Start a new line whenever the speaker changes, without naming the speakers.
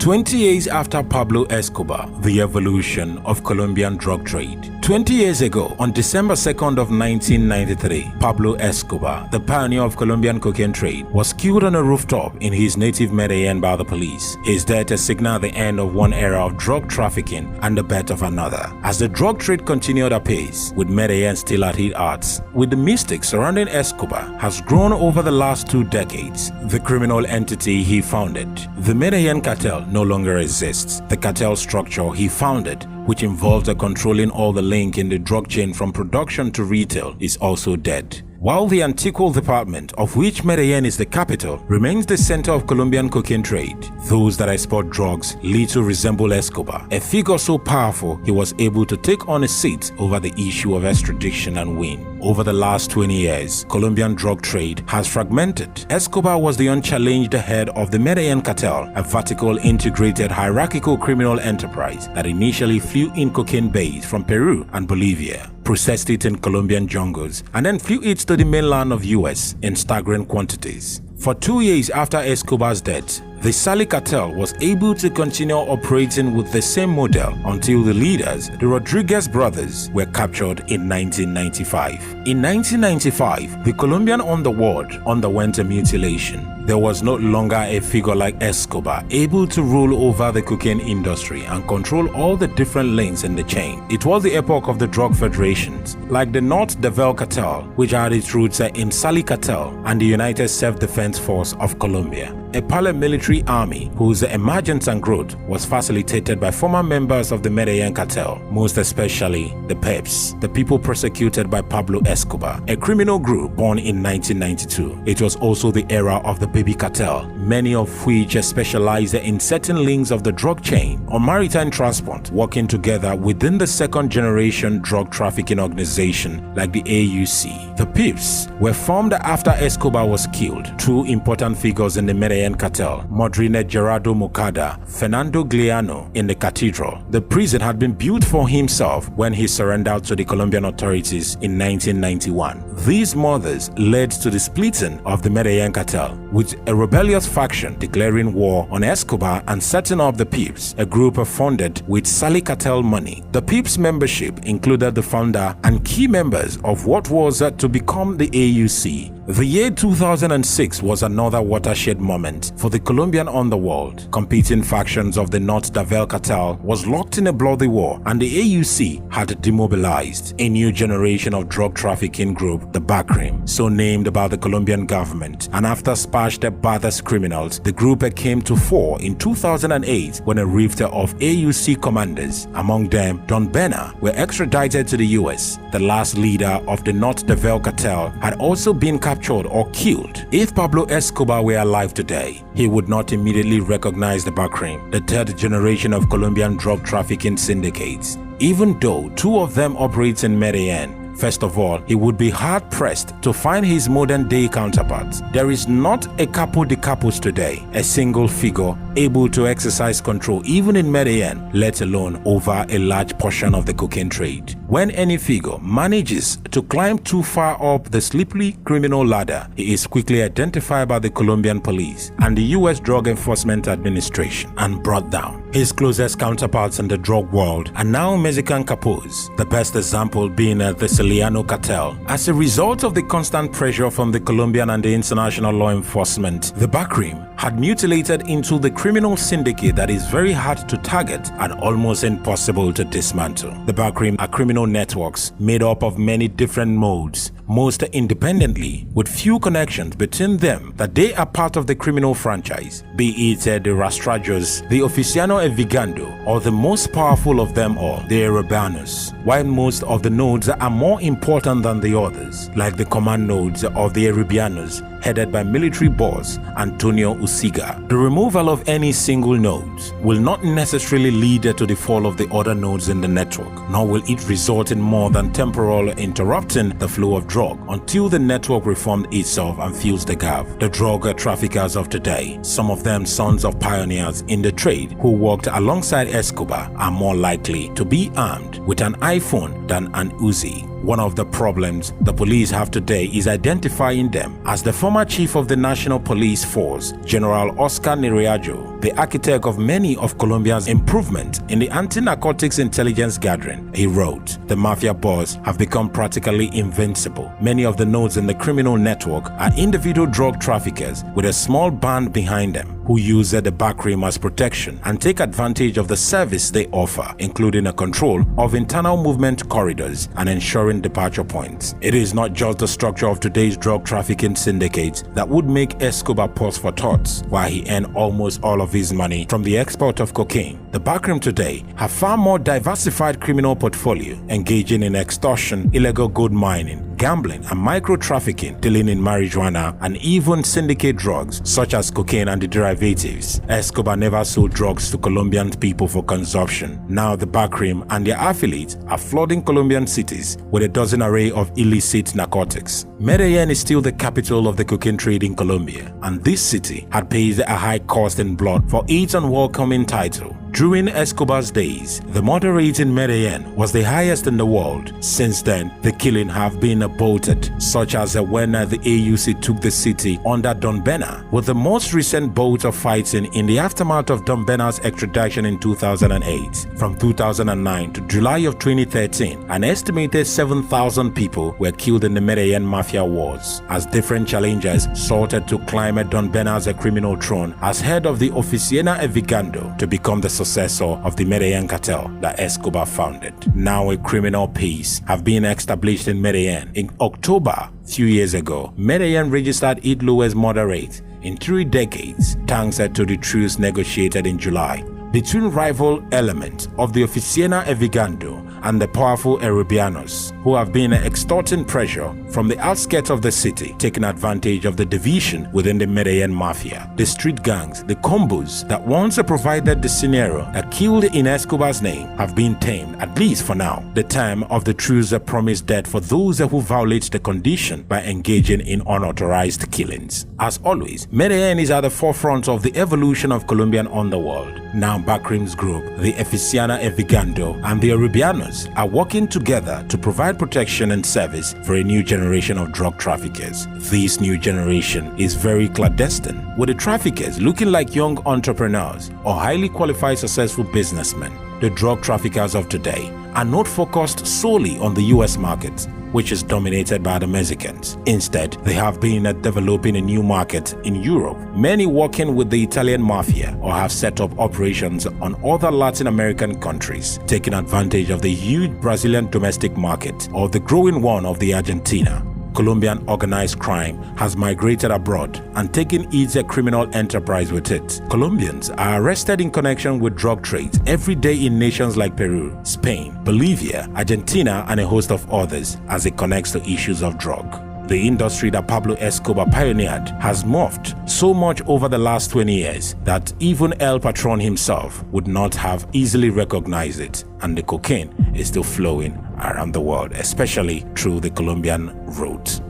20 years after Pablo Escobar, the evolution of Colombian drug trade. 20 years ago, on December 2nd of 1993, Pablo Escobar, the pioneer of Colombian cocaine trade, was killed on a rooftop in his native Medellin by the police. His death signaled the end of one era of drug trafficking and the birth of another. As the drug trade continued apace, with Medellin still at its heart, with the mystic surrounding Escobar has grown over the last 2 decades. The criminal entity he founded, the Medellin Cartel, no longer exists. The cartel structure he founded, which involves controlling all the link in the drug chain from production to retail, is also dead. While the Antiguo department, of which Medellin is the capital, remains the center of Colombian cocaine trade, those that export drugs little resemble Escobar, a figure so powerful he was able to take on a seat over the issue of extradition and win. Over the last 20 years, Colombian drug trade has fragmented. Escobar was the unchallenged head of the Medellin Cartel, a vertical integrated hierarchical criminal enterprise that initially flew in cocaine base from Peru and Bolivia, processed it in Colombian jungles, and then flew it to the mainland of US in staggering quantities. For 2 years after Escobar's death, the Cali Cartel was able to continue operating with the same model until the leaders, the Rodriguez brothers, were captured in 1995. In 1995, the Colombian underworld underwent a mutilation. There was no longer a figure like Escobar able to rule over the cocaine industry and control all the different links in the chain. It was the epoch of the drug federations, like the North Devil Cartel, which had its roots in Cali Cartel, and the United Self-Defense Force of Colombia, a paramilitary army whose emergence and growth was facilitated by former members of the Medellin Cartel, most especially the Peps, the people persecuted by Pablo Escobar, a criminal group born in 1992. It was also the era of the Baby Cartel, many of which specialized in certain links of the drug chain or maritime transport, working together within the second-generation drug trafficking organization like the AUC. The Peps were formed after Escobar was killed. 2 important figures in the Medellin Cartel, Madrine Gerardo Mocada, Fernando Gliano in the cathedral. The prison had been built for himself when he surrendered to the Colombian authorities in 1991. These mothers led to the splitting of the Medellin Cartel, with a rebellious faction declaring war on Escobar and setting up the Peeps, a group funded with Cali Cartel money. The Peeps membership included the founder and key members of what was to become the AUC. The year 2006 was another watershed moment for the Colombian underworld. Competing factions of the North Devil Cartel was locked in a bloody war, and the AUC had demobilized a new generation of drug trafficking group, the Backrim, so named about the Colombian government. And after spashed baddest criminals, the group came to fore in 2008 when a rift of AUC commanders, among them Don Bena, were extradited to the US. The last leader of the North Devil Cartel had also been captured or killed. If Pablo Escobar were alive today, he would not immediately recognize the Backrim, the 3rd generation of Colombian drug trafficking syndicates, even though 2 of them operate in Medellin. First of all, he would be hard-pressed to find his modern-day counterparts. There is not a capo de capos today, a single figure able to exercise control even in Medellin, let alone over a large portion of the cocaine trade. When any figure manages to climb too far up the slippery criminal ladder, he is quickly identified by the Colombian police and the US Drug Enforcement Administration and brought down. His closest counterparts in the drug world are now Mexican capos, the best example being the Cali Cartel. As a result of the constant pressure from the Colombian and the international law enforcement, the Backrim had mutilated into the criminal syndicate that is very hard to target and almost impossible to dismantle. The Backrim are criminal networks made up of many different modes, most independently, with few connections between them, that they are part of the criminal franchise, be it the Rastrajos, the Oficiano Evigando, or the most powerful of them all, the Urbanos. While most of the nodes are more important than the others, like the command nodes of the Arabianos, headed by military boss Antonio Usiga. The removal of any single node will not necessarily lead to the fall of the other nodes in the network, nor will it result in more than temporal interrupting the flow of drug until the network reforms itself and fills the gap. The drug traffickers of today, some of them sons of pioneers in the trade who worked alongside Escobar, are more likely to be armed with an iPhone than an Uzi. One of the problems the police have today is identifying them. As the former chief of the National Police Force, General Oscar Neriajo, the architect of many of Colombia's improvements in the anti-narcotics intelligence gathering. He wrote, "The mafia boss have become practically invincible. Many of the nodes in the criminal network are individual drug traffickers with a small band behind them who use the backroom as protection and take advantage of the service they offer, including a control of internal movement corridors and ensuring departure points." It is not just the structure of today's drug trafficking syndicates that would make Escobar pause for thoughts while he earned almost all of his money from the export of cocaine. The backroom today have far more diversified criminal portfolio, engaging in extortion, illegal gold mining, gambling and micro-trafficking, dealing in marijuana and even syndicate drugs such as cocaine and the derivatives. Escobar never sold drugs to Colombian people for consumption. Now the backroom and their affiliates are flooding Colombian cities with a dozen array of illicit narcotics. Medellin is still the capital of the cocaine trade in Colombia, and this city had paid a high cost in blood for its unwelcoming title. During Escobar's days, the murder rate in Medellin was the highest in the world. Since then, the killings have been aborted, such as when the AUC took the city under Don Bena, with the most recent bout of fighting in the aftermath of Don Bena's extradition in 2008. From 2009 to July of 2013, an estimated 7,000 people were killed in the Medellin mafia wars, as different challengers sought to climb Don Bena's criminal throne as head of the Oficina Evigando to become the successor of the Medellin Cartel that Escobar founded. Now a criminal peace have been established in Medellin. In October, few years ago, Medellin registered its lowest murder rate in 3 decades, thanks to the truce negotiated in July between rival elements of the Oficina Evigando and the powerful Erubianos, who have been extorting pressure from the outskirts of the city, taking advantage of the division within the Medellin mafia. The street gangs, the combos that once provided the scenario that killed in Escobar's name, have been tamed, at least for now. The time of the truce promised death for those who violate the condition by engaging in unauthorized killings. As always, Medellin is at the forefront of the evolution of Colombian underworld. Now Backrooms Group, the Oficina Evigando, and the Erubianos are working together to provide protection and service for a new generation of drug traffickers. This new generation is very clandestine, with the traffickers looking like young entrepreneurs or highly qualified successful businessmen. The drug traffickers of today are not focused solely on the US market, which is dominated by the Mexicans. Instead, they have been developing a new market in Europe, many working with the Italian mafia or have set up operations on other Latin American countries, taking advantage of the huge Brazilian domestic market or the growing one of the Argentina. Colombian organized crime has migrated abroad and taken its criminal enterprise with it. Colombians are arrested in connection with drug trades every day in nations like Peru, Spain, Bolivia, Argentina, and a host of others as it connects to issues of drug. The industry that Pablo Escobar pioneered has morphed so much over the last 20 years that even El Patron himself would not have easily recognized it, and the cocaine is still flowing around the world, especially through the Colombian route.